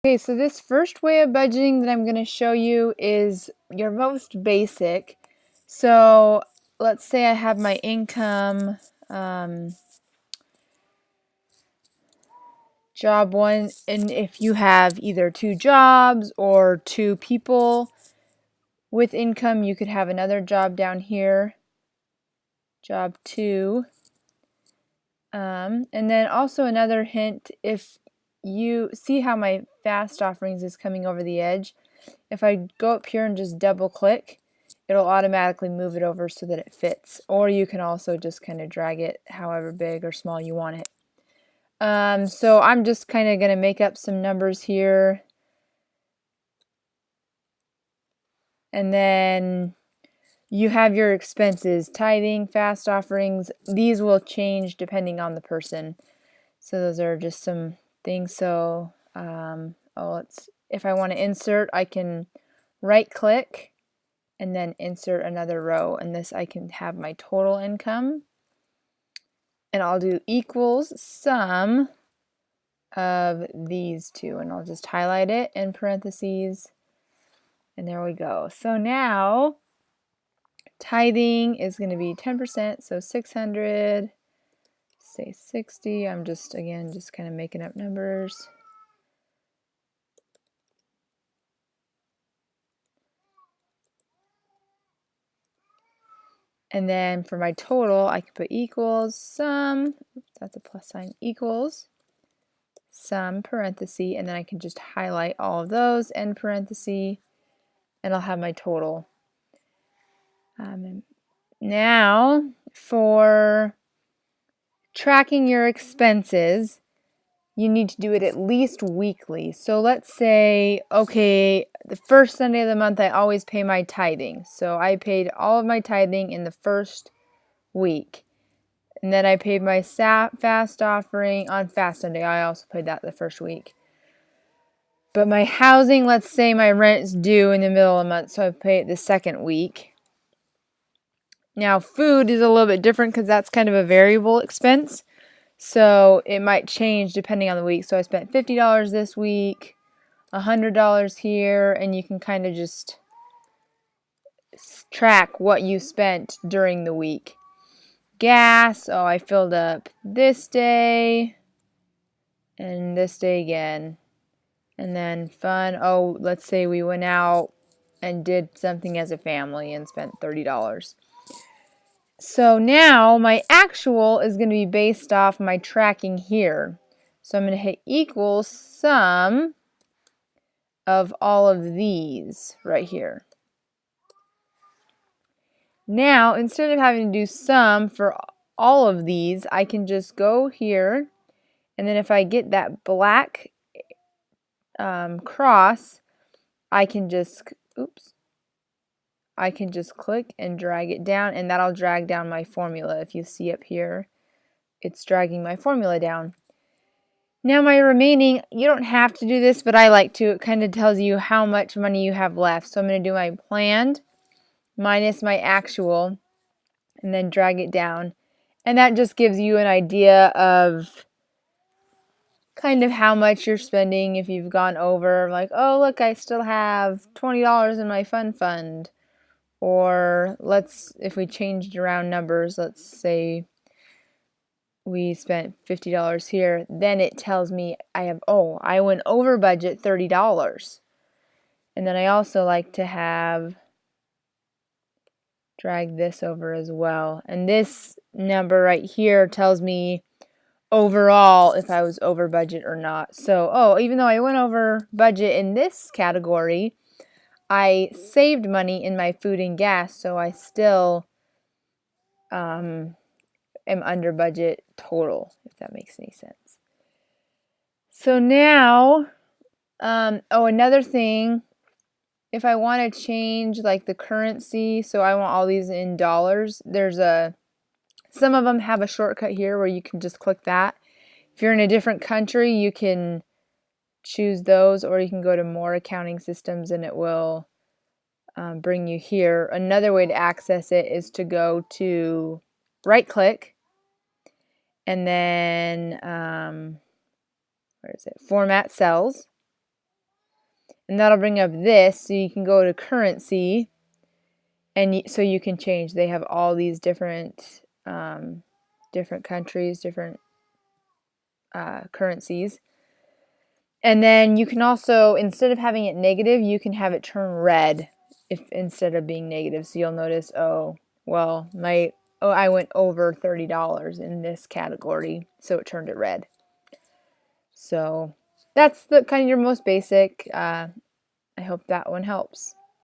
Okay, so this first way of budgeting that I'm going to show you is your most basic. So let's say I have my income, job one, and if you have either two jobs or two people with income, you could have another job down here, job two. And then also another hint, if you see how my fast offerings is coming over the edge, if I go up here and just double click, it'll automatically move it over so that it fits. Or you can also just kind of drag it however big or small you want it. So I'm just kind of going to make up some numbers here. And then you have your expenses, tithing, fast offerings. These will change depending on the person. So those are just some things. So if I want to insert, I can right click and then insert another row, and this I can have my total income, and I'll do equals sum of these two, and I'll just highlight it in parentheses, and there we go. So now tithing is going to be 10%, so 600, say 60. I'm just kind of making up numbers. And then for my total, I can put equals sum, that's a plus sign, equals sum parenthesis, and then I can just highlight all of those, end parenthesis, and I'll have my total. Now for tracking your expenses, you need to do it at least weekly. So let's say, okay, the first Sunday of the month I always pay my tithing. So I paid all of my tithing in the first week. And then I paid my fast offering on Fast Sunday. I also paid that the first week. But my housing, let's say my rent's due in the middle of the month, so I pay it the second week. Now food is a little bit different because that's kind of a variable expense. So it might change depending on the week. So I spent $50 this week, $100 here, and you can kind of just track what you spent during the week. Gas, oh, I filled up this day and this day again. And then fun, oh, let's say we went out and did something as a family and spent $30. So now my actual is going to be based off my tracking here. So I'm going to hit equals sum of all of these right here. Now, instead of having to do sum for all of these, I can just go here, and then if I get that black cross, I can just click and drag it down, and that'll drag down my formula. If you see up here, it's dragging my formula down. Now my remaining, you don't have to do this, but I like to. It kind of tells you how much money you have left. So I'm going to do my planned minus my actual, and then drag it down. And that just gives you an idea of kind of how much you're spending if you've gone over. Like, oh, look, I still have $20 in my fund. Or if we changed around numbers, let's say we spent $50 here, then it tells me I went over budget $30. And then I also like to drag this over as well. And this number right here tells me overall if I was over budget or not. So, even though I went over budget in this category, I saved money in my food and gas, so I still am under budget total, if that makes any sense. So now, another thing, if I want to change like the currency, so I want all these in dollars, some of them have a shortcut here where you can just click that. If you're in a different country, you can choose those, or you can go to more accounting systems and it will bring you here. Another way to access it is to go to right click and then format cells, And that'll bring up this, so you can go to currency, and so you can change. They have all these different different countries, different currencies. And then you can also, instead of having it negative, you can have it turn red if instead of being negative. So you'll notice, oh, well, I went over $30 in this category, so it turned it red. So that's the kind of your most basic. I hope that one helps.